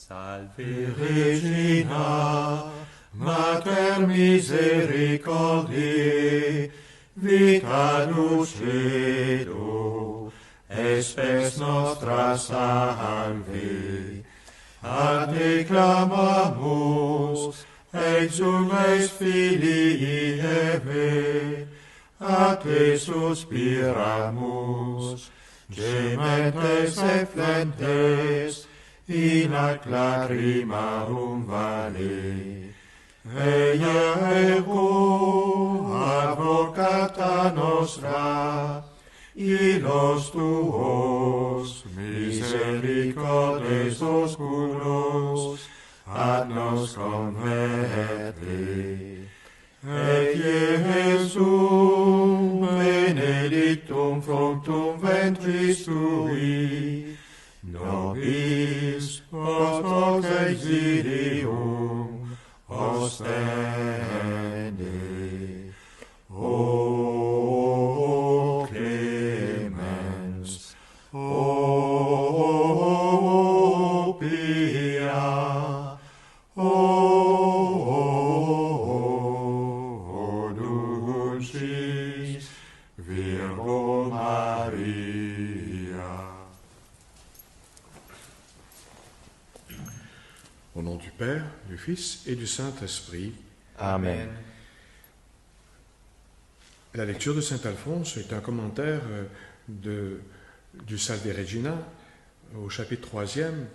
Salve Regina, Mater misericordiae, vita dulcedo, espes nostra salve. A te clamamus, exules filii Eve, a te suspiramus, gementes et flentes, in ac lacrimarum vale. Eia ego, advocata nostra, illos tuos, misericordes oscuros, ad nos converte. Et Iesum, benedictum fructum ventris tui, nobis post hoc exilium ostende. O clemens, o pia, o dulcis Virgo Maria. Au nom du Père, du Fils et du Saint-Esprit. Amen. La lecture de saint Alphonse est un commentaire du Salve Regina au chapitre 3e,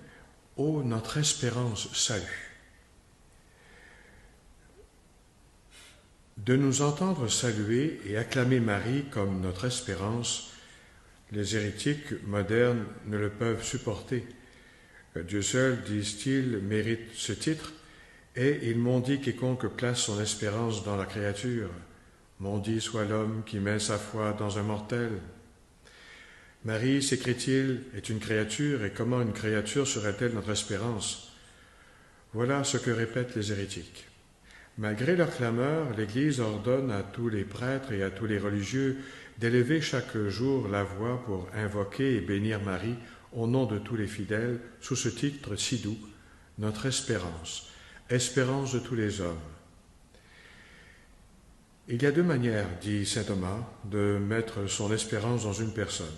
ô notre espérance salue. De nous entendre saluer et acclamer Marie comme notre espérance, les hérétiques modernes ne le peuvent supporter. Dieu seul, disent-ils, mérite ce titre, et ils m'ont dit quiconque place son espérance dans la créature. Maudit soit l'homme qui met sa foi dans un mortel. Marie, s'écrie-t-il, est une créature, et comment une créature serait-elle notre espérance? Voilà ce que répètent les hérétiques. Malgré leur clameur, l'Église ordonne à tous les prêtres et à tous les religieux d'élever chaque jour la voix pour invoquer et bénir Marie au nom de tous les fidèles, sous ce titre si doux, notre espérance, espérance de tous les hommes. Il y a deux manières, dit saint Thomas, de mettre son espérance dans une personne,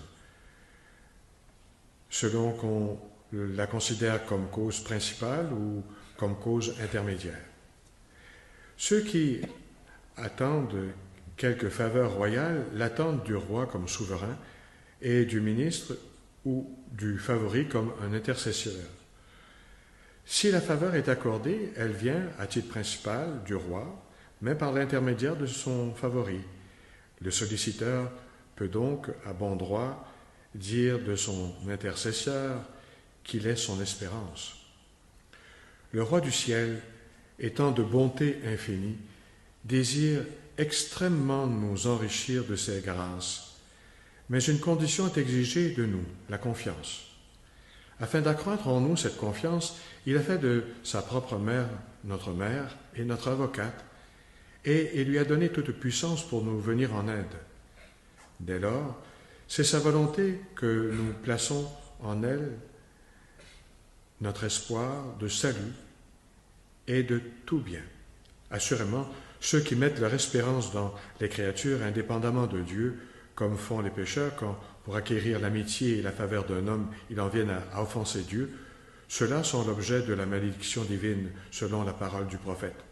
selon qu'on la considère comme cause principale ou comme cause intermédiaire. Ceux qui attendent quelque faveur royale l'attendent du roi comme souverain et du ministre ou du favori comme un intercesseur. Si la faveur est accordée, elle vient à titre principal du roi, mais par l'intermédiaire de son favori. Le solliciteur peut donc, à bon droit, dire de son intercesseur qu'il est son espérance. Le roi du ciel, étant de bonté infinie, désire extrêmement nous enrichir de ses grâces. Mais une condition est exigée de nous, la confiance. Afin d'accroître en nous cette confiance, il a fait de sa propre mère notre mère et notre avocate, et il lui a donné toute puissance pour nous venir en aide. Dès lors, c'est sa volonté que nous plaçons en elle notre espoir de salut et de tout bien. Assurément, ceux qui mettent leur espérance dans les créatures indépendamment de Dieu, comme font les pécheurs quand, pour acquérir l'amitié et la faveur d'un homme, ils en viennent à offenser Dieu, ceux-là sont l'objet de la malédiction divine, selon la parole du prophète.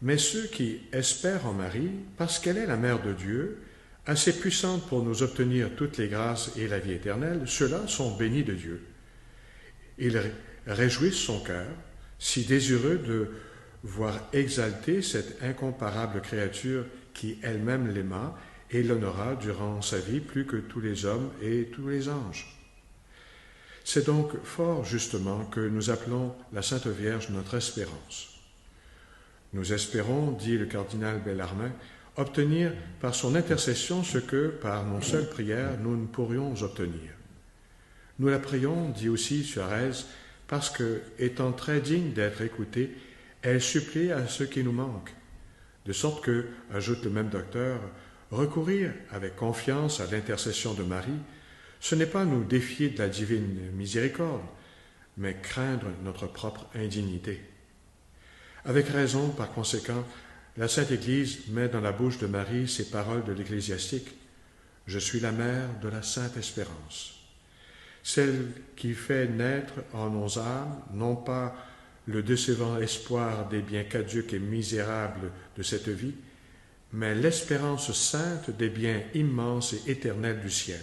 Mais ceux qui espèrent en Marie, parce qu'elle est la mère de Dieu, assez puissante pour nous obtenir toutes les grâces et la vie éternelle, ceux-là sont bénis de Dieu. Ils réjouissent son cœur, si désireux de voir exalter cette incomparable créature qui elle-même l'aima et l'honora durant sa vie plus que tous les hommes et tous les anges. C'est donc fort justement que nous appelons la Sainte Vierge notre espérance. Nous espérons, dit le cardinal Bellarmin, obtenir par son intercession ce que, par nos seules prières, nous ne pourrions obtenir. Nous la prions, dit aussi Suarez, parce que, étant très digne d'être écoutée, elle supplie à ce qui nous manque, de sorte que, ajoute le même docteur, recourir avec confiance à l'intercession de Marie, ce n'est pas nous défier de la divine miséricorde, mais craindre notre propre indignité. Avec raison, par conséquent, la Sainte Église met dans la bouche de Marie ces paroles de l'Ecclésiastique. « Je suis la mère de la Sainte Espérance », celle qui fait naître en nos âmes non pas le décevant espoir des biens caducs et misérables de cette vie, mais l'espérance sainte des biens immenses et éternels du ciel.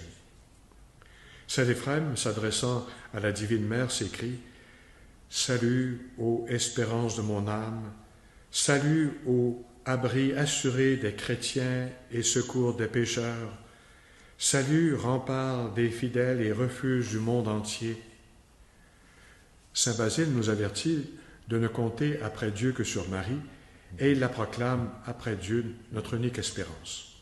Saint Éphrem, s'adressant à la Divine Mère, s'écrie « Salut, ô espérance de mon âme, salut, ô abri assuré des chrétiens et secours des pécheurs, salut, rempart des fidèles et refuge du monde entier. » Saint Basile nous avertit de ne compter après Dieu que sur Marie, et il la proclame après Dieu notre unique espérance.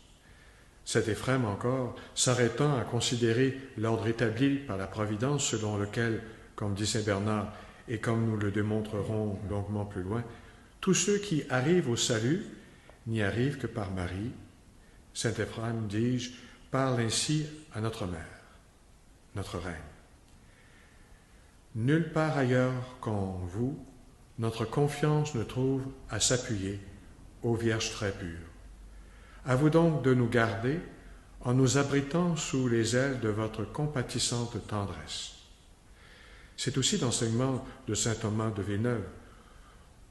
Saint Éphrem encore, s'arrêtant à considérer l'ordre établi par la Providence selon lequel, comme dit Saint Bernard, et comme nous le démontrerons longuement plus loin, tous ceux qui arrivent au salut n'y arrivent que par Marie. Saint Éphrem, dis-je, parle ainsi à notre mère, notre reine. Nulle part ailleurs qu'en vous, notre confiance ne trouve à s'appuyer, ô Vierge très pure. À vous donc de nous garder en nous abritant sous les ailes de votre compatissante tendresse. C'est aussi l'enseignement de saint Thomas de Villeneuve.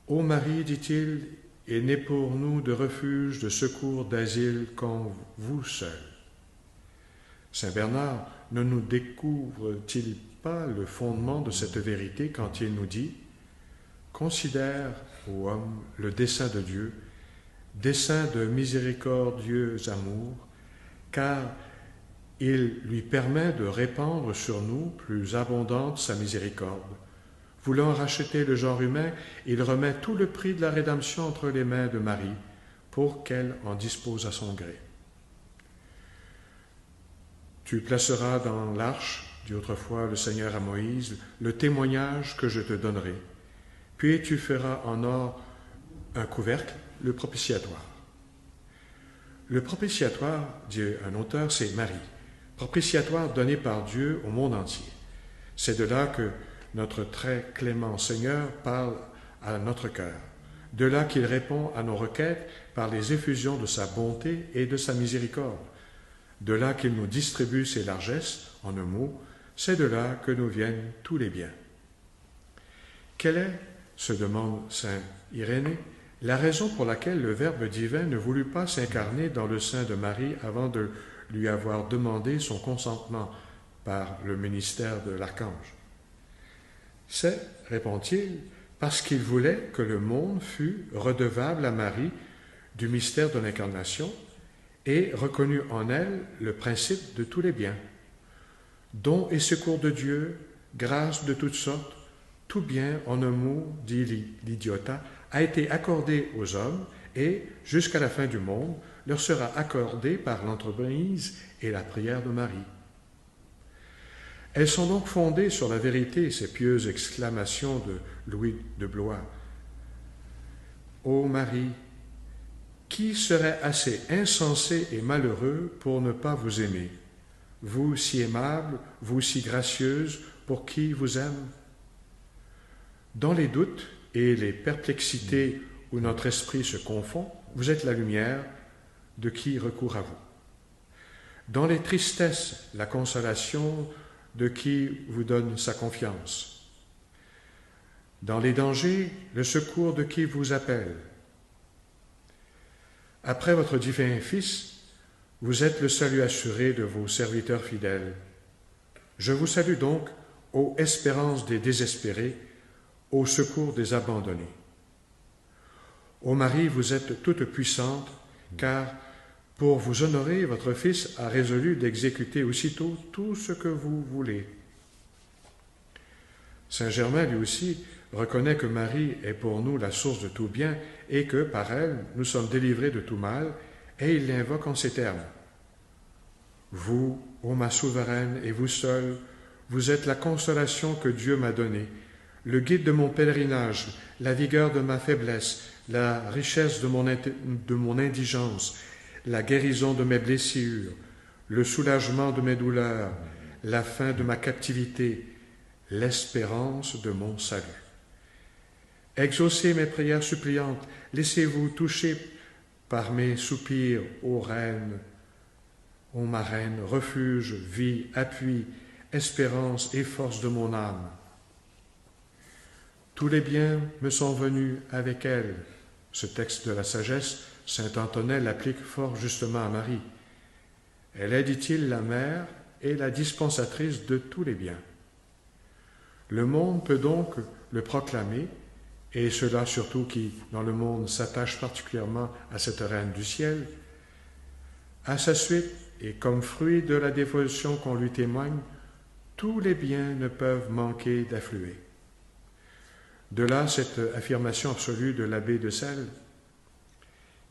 Ô Marie, dit-il, est né pour nous de refuge, de secours, d'asile qu'en vous seul. Saint Bernard ne nous découvre-t-il pas le fondement de cette vérité quand il nous dit « Considère, ô homme, le dessein de Dieu, dessein de miséricordieux amour, car il lui permet de répandre sur nous plus abondante sa miséricorde. Voulant racheter le genre humain, il remet tout le prix de la rédemption entre les mains de Marie, pour qu'elle en dispose à son gré. Tu placeras dans l'arche, dit autrefois le Seigneur à Moïse, le témoignage que je te donnerai. Puis tu feras en or un couvercle, le propitiatoire. Le propitiatoire, dit un auteur, c'est Marie. Propitiatoire donné par Dieu au monde entier. C'est de là que notre très clément Seigneur parle à notre cœur. De là qu'il répond à nos requêtes par les effusions de sa bonté et de sa miséricorde. De là qu'il nous distribue ses largesses, en un mot, c'est de là que nous viennent tous les biens. Quelle est, se demande saint Irénée, la raison pour laquelle le Verbe divin ne voulut pas s'incarner dans le sein de Marie avant de lui avoir demandé son consentement par le ministère de l'archange? C'est, répond-il, parce qu'il voulait que le monde fût redevable à Marie du mystère de l'incarnation et reconnût en elle le principe de tous les biens. Dons et secours de Dieu, grâce de toutes sortes, tout bien, en un mot, dit l'Idiota, a été accordé aux hommes et, jusqu'à la fin du monde, leur sera accordé par l'entremise et la prière de Marie. Elles sont donc fondées sur la vérité, ces pieuses exclamations de Louis de Blois. Ô Marie, qui serait assez insensé et malheureux pour ne pas vous aimer, vous si aimable, vous si gracieuse, pour qui vous aime? Dans les doutes et les perplexités où notre esprit se confond, vous êtes la lumière de qui recourt à vous. Dans les tristesses, la consolation de qui vous donne sa confiance. Dans les dangers, le secours de qui vous appelle. Après votre divin Fils, vous êtes le salut assuré de vos serviteurs fidèles. Je vous salue donc, ô espérance des désespérés, au secours des abandonnés. Ô Marie, vous êtes toute puissante, car pour vous honorer, votre Fils a résolu d'exécuter aussitôt tout ce que vous voulez. Saint Germain, lui aussi, reconnaît que Marie est pour nous la source de tout bien et que, par elle, nous sommes délivrés de tout mal, et il l'invoque en ces termes. Vous, ô ma souveraine, et vous seule, vous êtes la consolation que Dieu m'a donnée, le guide de mon pèlerinage, la vigueur de ma faiblesse, la richesse de mon indigence, la guérison de mes blessures, le soulagement de mes douleurs, la fin de ma captivité, l'espérance de mon salut. Exaucez mes prières suppliantes, laissez-vous toucher par mes soupirs, ô Reine, ô ma Reine, refuge, vie, appui, espérance et force de mon âme. Tous les biens me sont venus avec elle. Ce texte de la sagesse, saint Antonin l'applique fort justement à Marie. Elle est, dit-il, la mère et la dispensatrice de tous les biens. Le monde peut donc le proclamer, et ceux-là surtout qui, dans le monde, s'attachent particulièrement à cette reine du ciel. À sa suite, et comme fruit de la dévotion qu'on lui témoigne, tous les biens ne peuvent manquer d'affluer. De là cette affirmation absolue de l'abbé de Celles,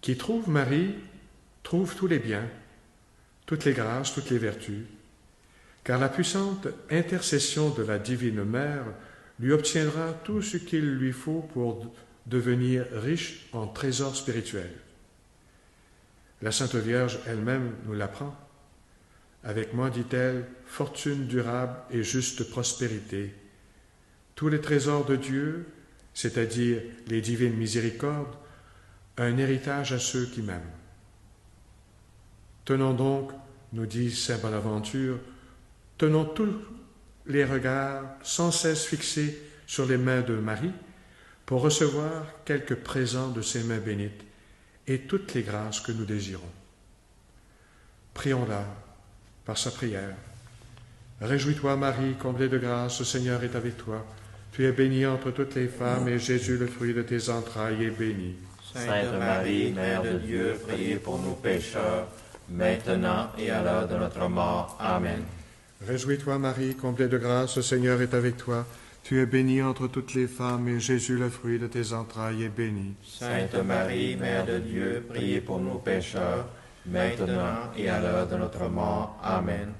qui trouve Marie, trouve tous les biens, toutes les grâces, toutes les vertus, car la puissante intercession de la Divine Mère lui obtiendra tout ce qu'il lui faut pour devenir riche en trésors spirituels. La Sainte Vierge elle-même nous l'apprend. Avec moi, dit-elle, fortune durable et juste prospérité. Tous les trésors de Dieu, c'est-à-dire les divines miséricordes, un héritage à ceux qui m'aiment. Tenons donc, nous dit saint Bonaventure, tenons tous les regards sans cesse fixés sur les mains de Marie pour recevoir quelques présents de ses mains bénites et toutes les grâces que nous désirons. Prions-la par sa prière. Réjouis-toi, Marie, comblée de grâce, le Seigneur est avec toi. Tu es bénie entre toutes les femmes, et Jésus, le fruit de tes entrailles, est béni. Sainte Marie, Mère de Dieu, priez pour nous pécheurs, maintenant et à l'heure de notre mort. Amen. Réjouis-toi, Marie, comblée de grâce, le Seigneur est avec toi. Tu es bénie entre toutes les femmes, et Jésus, le fruit de tes entrailles, est béni. Sainte Marie, Mère de Dieu, priez pour nous pécheurs, maintenant et à l'heure de notre mort. Amen.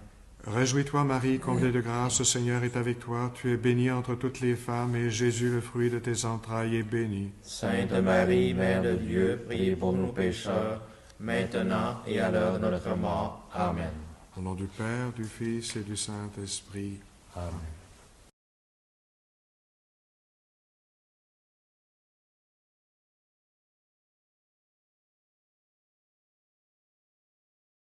Réjouis-toi, Marie, comblée de grâce, le Seigneur est avec toi. Tu es bénie entre toutes les femmes, et Jésus, le fruit de tes entrailles, est béni. Sainte Marie, Mère de Dieu, priez pour nous pécheurs, maintenant et à l'heure de notre mort. Amen. Au nom du Père, du Fils et du Saint-Esprit. Amen.